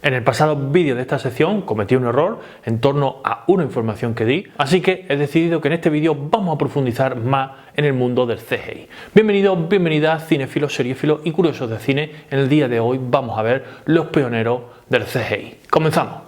En el pasado vídeo de esta sección cometí un error en torno a una información que di, así que he decidido que en este vídeo vamos a profundizar más en el mundo del CGI. Bienvenidos, bienvenidas, cinéfilos, seriéfilos y curiosos de cine. En el día de hoy vamos a ver los pioneros del CGI. ¡Comenzamos!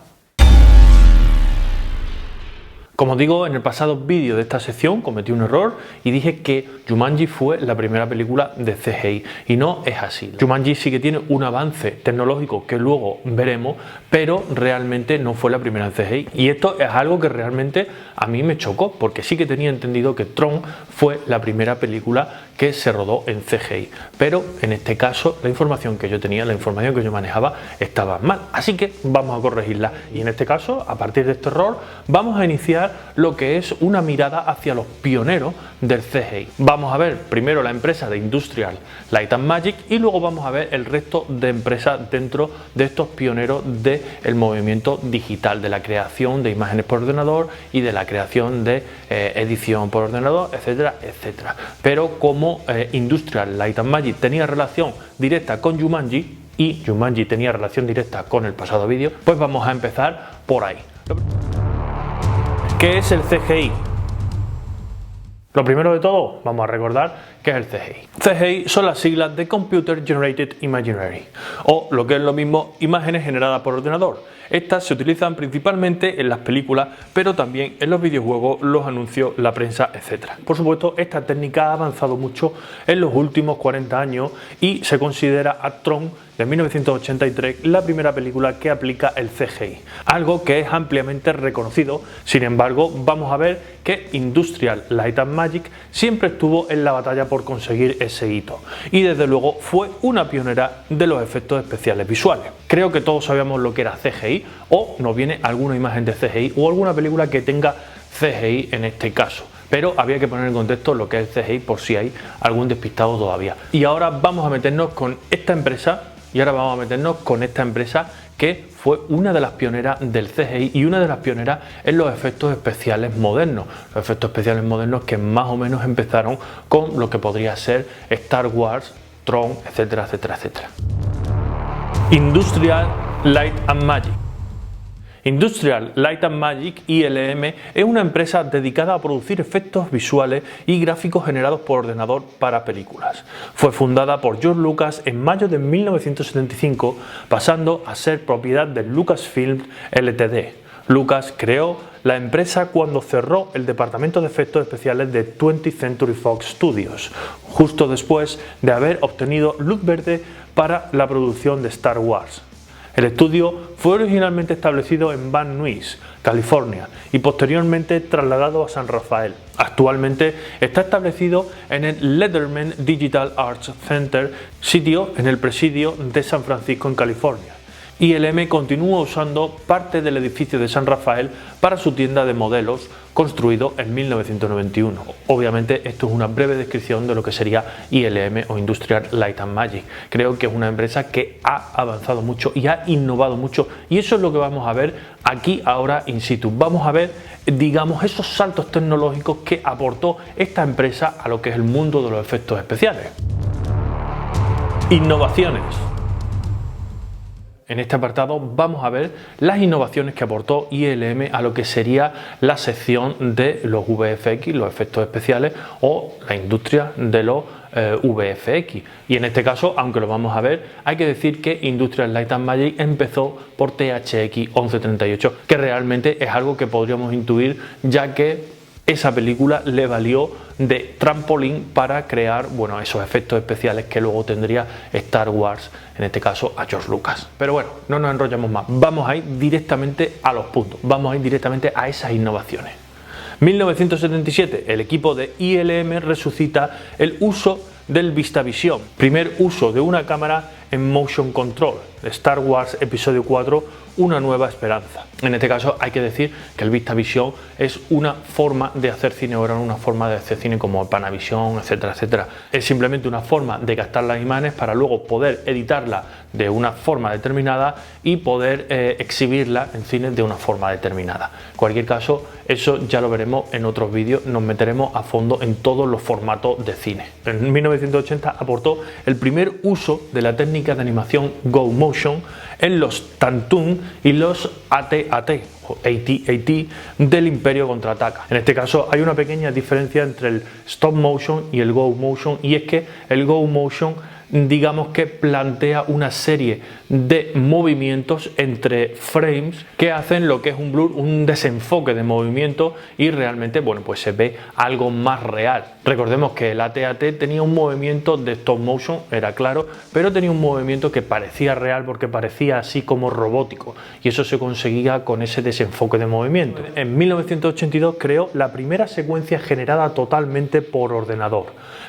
Como os digo, en el pasado vídeo de esta sección cometí un error y dije que Jumanji fue la primera película de CGI y no es así. Jumanji sí que tiene un avance tecnológico que luego veremos, pero realmente no fue la primera en CGI, y esto es algo que realmente a mí me chocó, porque sí que tenía entendido que Tron fue la primera película que se rodó en CGI, pero en este caso la información que yo tenía, la información que yo manejaba estaba mal, así que vamos a corregirla, y en este caso, a partir de este error, vamos a iniciar lo que es una mirada hacia los pioneros del CGI. Vamos a ver primero la empresa de Industrial Light and Magic y luego vamos a ver el resto de empresas dentro de estos pioneros del movimiento digital, de la creación de imágenes por ordenador y de la creación de edición por ordenador, etcétera, etcétera. Pero como Industrial Light and Magic tenía relación directa con Jumanji y Jumanji tenía relación directa con el pasado vídeo, pues vamos a empezar por ahí. ¿Qué es el CGI? Lo primero de todo, vamos a recordar qué es el CGI. CGI son las siglas de Computer Generated Imaginary, o lo que es lo mismo, imágenes generadas por ordenador. Estas se utilizan principalmente en las películas, pero también en los videojuegos, los anuncios, la prensa, etc. Por supuesto, esta técnica ha avanzado mucho en los últimos 40 años y se considera a Tron de 1983 la primera película que aplica el CGI, algo que es ampliamente reconocido. Sin embargo, vamos a ver que Industrial Light and Magic siempre estuvo en la batalla por conseguir ese hito y desde luego fue una pionera de los efectos especiales visuales. Creo que todos sabíamos lo que era CGI, o nos viene alguna imagen de CGI o alguna película que tenga CGI en este caso, pero había que poner en contexto lo que es el CGI por si hay algún despistado todavía. Y ahora vamos a meternos con esta empresa que fue una de las pioneras del CGI y una de las pioneras en los efectos especiales modernos. Los efectos especiales modernos que más o menos empezaron con lo que podría ser Star Wars, Tron, etcétera, etcétera, etcétera. Industrial Light and Magic. Industrial Light and Magic, ILM, es una empresa dedicada a producir efectos visuales y gráficos generados por ordenador para películas. Fue fundada por George Lucas en mayo de 1975, pasando a ser propiedad de Lucasfilm Ltd. Lucas creó la empresa cuando cerró el departamento de efectos especiales de 20th Century Fox Studios, justo después de haber obtenido luz verde para la producción de Star Wars. El estudio fue originalmente establecido en Van Nuys, California, y posteriormente trasladado a San Rafael. Actualmente está establecido en el Letterman Digital Arts Center, sitio en el presidio de San Francisco, en California. ILM continúa usando parte del edificio de San Rafael para su tienda de modelos, construido en 1991. Obviamente esto es una breve descripción de lo que sería ILM o Industrial Light and Magic. Creo que es una empresa que ha avanzado mucho y ha innovado mucho, y eso es lo que vamos a ver aquí ahora in situ. Vamos a ver, digamos, esos saltos tecnológicos que aportó esta empresa a lo que es el mundo de los efectos especiales. Innovaciones. En este apartado vamos a ver las innovaciones que aportó ILM a lo que sería la sección de los VFX, los efectos especiales, o la industria de los VFX. Y en este caso, aunque lo vamos a ver, hay que decir que Industrial Light and Magic empezó por THX 1138, que realmente es algo que podríamos intuir, ya que esa película le valió de trampolín para crear, bueno, esos efectos especiales que luego tendría Star Wars, en este caso a George Lucas. Pero bueno, no nos enrollamos más, vamos a ir directamente a los puntos, vamos a ir directamente a esas innovaciones. 1977, el equipo de ILM resucita el uso del VistaVision, primer uso de una cámara en motion control, de Star Wars Episodio 4, Una nueva esperanza. En este caso hay que decir que el VistaVision es una forma de hacer cine, o era una forma de hacer cine como el Panavision, etcétera, etcétera. Es simplemente una forma de captar las imágenes para luego poder editarla de una forma determinada y poder exhibirla en cine de una forma determinada. En cualquier caso, eso ya lo veremos en otros vídeos, nos meteremos a fondo en todos los formatos de cine. En 1980 aportó el primer uso de la técnica de animación Go Motion en los Tantoon y los AT-AT o AT-AT del Imperio Contraataca. En este caso hay una pequeña diferencia entre el stop motion y el go motion, y es que el go motion digamos que plantea una serie de movimientos entre frames que hacen lo que es un blur, un desenfoque de movimiento, y realmente bueno, pues se ve algo más real. Recordemos que el AT-AT tenía un movimiento de stop motion, era claro, pero tenía un movimiento que parecía real porque parecía así como robótico, y eso se conseguía con ese desenfoque de movimiento. En 1982 creó la primera secuencia generada totalmente por ordenador,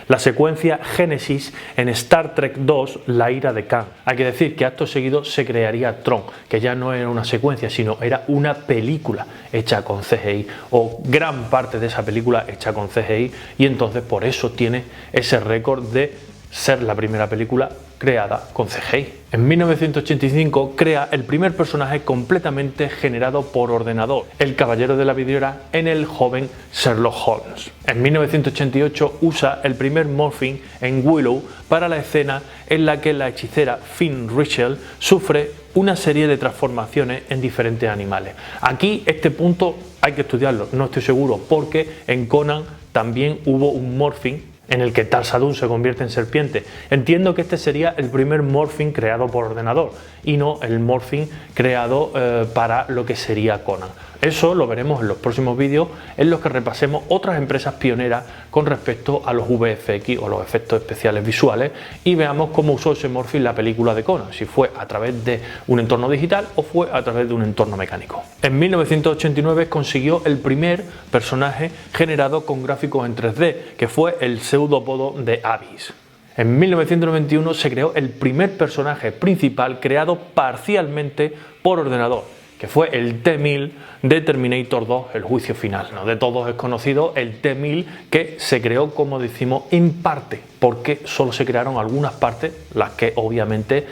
la secuencia Génesis en Star Trek 2, La ira de Khan. Hay que decir que acto seguido se crearía Tron, que ya no era una secuencia, sino era una película hecha con CGI, o gran parte de esa película hecha con CGI, y entonces por eso tiene ese récord de ser la primera película creada con CGI. En 1985 crea el primer personaje completamente generado por ordenador, el caballero de la vidriera, en el joven Sherlock Holmes. En 1988 usa el primer morphing en Willow para la escena en la que la hechicera Finn Rachel sufre una serie de transformaciones en diferentes animales. Aquí este punto hay que estudiarlo, no estoy seguro, porque en Conan también hubo un morphing en el que Tarsadun se convierte en serpiente. Entiendo que este sería el primer morphing creado por ordenador y no el morphing creado para lo que sería Conan. Eso lo veremos en los próximos vídeos en los que repasemos otras empresas pioneras con respecto a los VFX o los efectos especiales visuales, y veamos cómo usó ese morphing la película de Conan, si fue a través de un entorno digital o fue a través de un entorno mecánico. En 1989 consiguió el primer personaje generado con gráficos en 3D, que fue el pseudópodo de Abyss. En 1991 se creó el primer personaje principal creado parcialmente por ordenador, que fue el T-1000 de Terminator 2, el juicio final. ¿No? De todos es conocido el T-1000, que se creó, como decimos, en parte, porque solo se crearon algunas partes, las que obviamente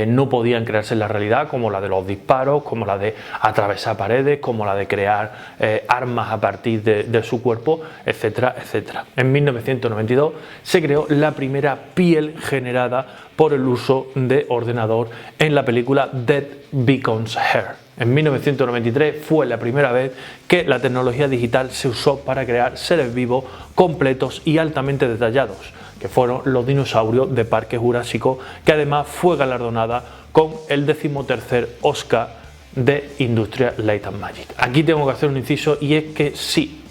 no podían crearse en la realidad, como la de los disparos, como la de atravesar paredes, como la de crear armas a partir de su cuerpo, etcétera, etcétera. En 1992 se creó la primera piel generada por el uso de ordenador en la película Dead Becomes Her. En 1993 fue la primera vez que la tecnología digital se usó para crear seres vivos completos y altamente detallados, que fueron los dinosaurios de Parque Jurásico, que además fue galardonada con el 13º Oscar de Industrial Light and Magic. Aquí tengo que hacer un inciso, y es que sí,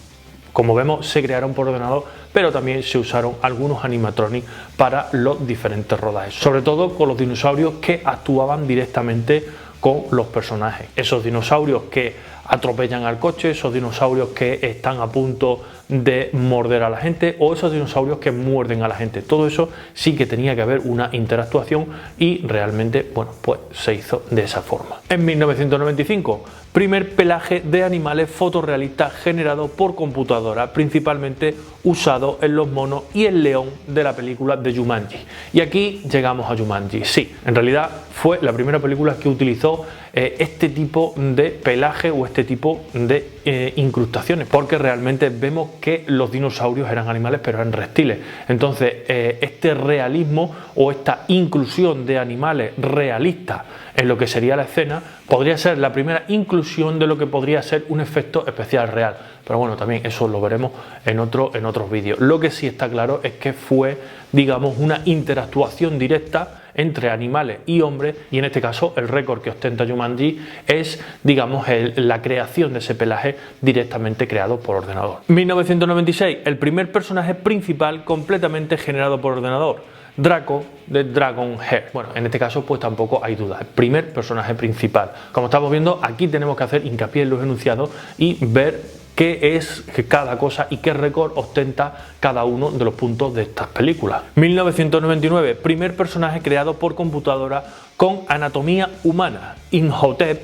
como vemos, se crearon por ordenador, pero también se usaron algunos animatronics para los diferentes rodajes, sobre todo con los dinosaurios que actuaban directamente con los personajes. Esos dinosaurios que atropellan al coche, esos dinosaurios que están a punto de morder a la gente, o esos dinosaurios que muerden a la gente. Todo eso sí que tenía que haber una interactuación, y realmente, bueno, pues se hizo de esa forma. En 1995, primer pelaje de animales fotorrealistas generado por computadora, principalmente usado en los monos y el león de la película de Jumanji. Y aquí llegamos a Jumanji. Sí, en realidad fue la primera película que utilizó este tipo de pelaje o este tipo de incrustaciones, porque realmente vemos que los dinosaurios eran animales, pero eran reptiles. Entonces este realismo o esta inclusión de animales realistas en lo que sería la escena podría ser la primera inclusión de lo que podría ser un efecto especial real. Pero bueno, también eso lo veremos en otros vídeos. Lo que sí está claro es que fue, digamos, una interactuación directa entre animales y hombres, y en este caso el récord que ostenta Jumanji es, digamos, la creación de ese pelaje directamente creado por ordenador. 1996, el primer personaje principal completamente generado por ordenador, Draco de Dragon Heir. Bueno, en este caso pues tampoco hay duda, el primer personaje principal. Como estamos viendo, aquí tenemos que hacer hincapié en los enunciados y ver qué es cada cosa y qué récord ostenta cada uno de los puntos de estas películas. 1999, primer personaje creado por computadora con anatomía humana, Imhotep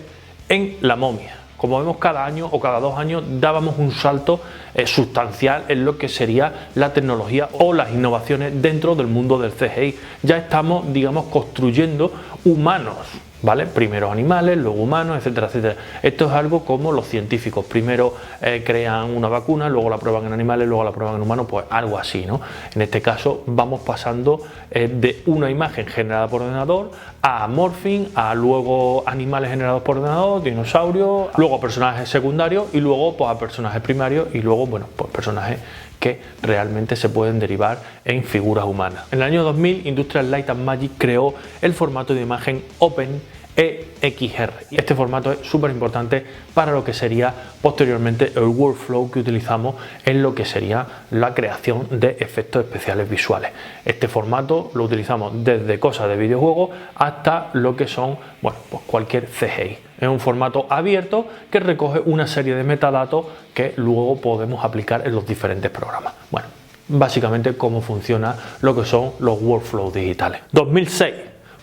en La momia. Como vemos, cada año o cada 2 años dábamos un salto sustancial en lo que sería la tecnología o las innovaciones dentro del mundo del CGI. Ya estamos, digamos, construyendo humanos ¿vale? Primero animales, luego humanos, etcétera, etcétera. Esto es algo como los científicos, primero crean una vacuna, luego la prueban en animales, luego la prueban en humanos, pues algo así, ¿no? En este caso vamos pasando de una imagen generada por ordenador a morphing, a luego animales generados por ordenador, dinosaurios, luego a personajes secundarios y luego pues a personajes primarios y luego, bueno, pues personajes que realmente se pueden derivar en figuras humanas. En el año 2000, Industrial Light and Magic creó el formato de imagen OpenEXR. Este formato es súper importante para lo que sería posteriormente el workflow que utilizamos en lo que sería la creación de efectos especiales visuales. Este formato lo utilizamos desde cosas de videojuegos hasta lo que son, bueno, pues cualquier CGI. Es un formato abierto que recoge una serie de metadatos que luego podemos aplicar en los diferentes programas. Bueno, básicamente cómo funciona lo que son los workflows digitales. 2006.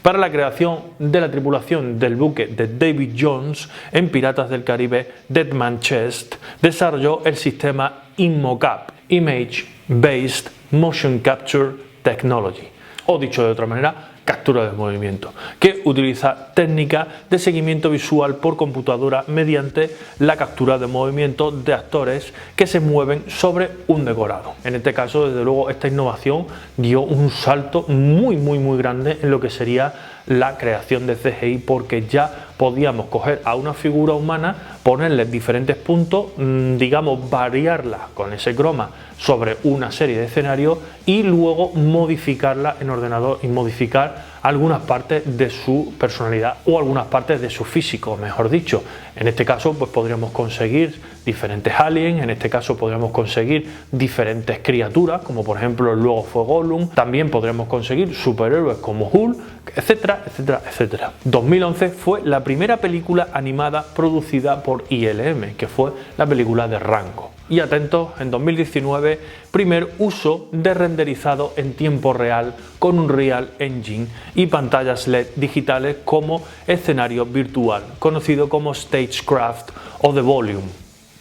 Para la creación de la tripulación del buque de Davy Jones en Piratas del Caribe Dead Man's Chest, desarrolló el sistema InMoCap, Image Based Motion Capture Technology, o dicho de otra manera, captura de movimiento, que utiliza técnicas de seguimiento visual por computadora mediante la captura de movimiento de actores que se mueven sobre un decorado. En este caso, desde luego, esta innovación dio un salto muy grande en lo que sería la creación de CGI, porque ya podíamos coger a una figura humana, ponerle diferentes puntos, digamos, variarla con ese croma sobre una serie de escenarios y luego modificarla en ordenador y modificar algunas partes de su personalidad o algunas partes de su físico, mejor dicho. En este caso, pues podríamos conseguir diferentes aliens, en este caso podríamos conseguir diferentes criaturas, como por ejemplo luego fue Gollum, también podríamos conseguir superhéroes como Hulk, etcétera, etcétera, etcétera. 2011 fue la primera película animada producida por ILM, que fue la película de Rango. Y atentos, en 2019, primer uso de renderizado en tiempo real con un Real Engine y pantallas LED digitales como escenario virtual, conocido como Stagecraft o The Volume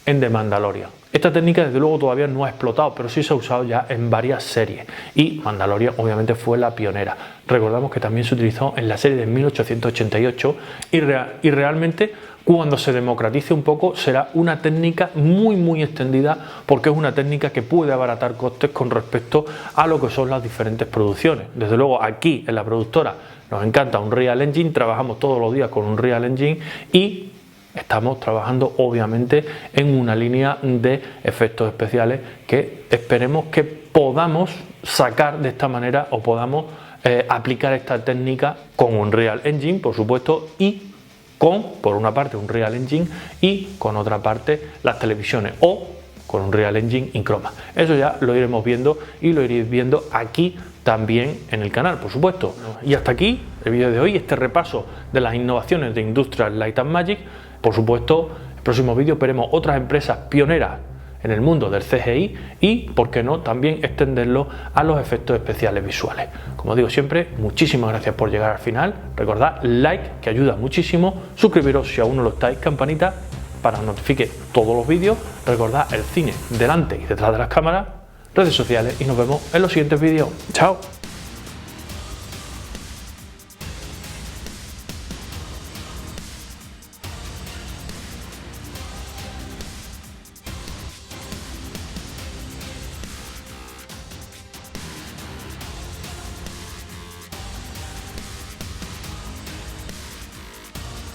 en The Mandalorian. Esta técnica desde luego todavía no ha explotado, pero sí se ha usado ya en varias series y Mandalorian obviamente fue la pionera. Recordamos que también se utilizó en la serie de 1888 y realmente cuando se democratice un poco será una técnica muy extendida, porque es una técnica que puede abaratar costes con respecto a lo que son las diferentes producciones. Desde luego aquí en la productora nos encanta un Real Engine, trabajamos todos los días con un Real Engine y estamos trabajando obviamente en una línea de efectos especiales que esperemos que podamos sacar de esta manera o podamos aplicar esta técnica con un Real Engine, por supuesto, y con, por una parte, un Real Engine y con otra parte las televisiones, o con un Real Engine in Chroma. Eso ya lo iremos viendo y lo iréis viendo aquí también en el canal, por supuesto. Y hasta aquí el vídeo de hoy, este repaso de las innovaciones de Industrial Light and Magic. Por supuesto, en el próximo vídeo veremos otras empresas pioneras en el mundo del CGI y, por qué no, también extenderlo a los efectos especiales visuales. Como digo siempre, muchísimas gracias por llegar al final. Recordad, like, que ayuda muchísimo. Suscribiros si aún no lo estáis, campanita para que os notifique todos los vídeos. Recordad el cine delante y detrás de las cámaras, redes sociales y nos vemos en los siguientes vídeos. ¡Chao!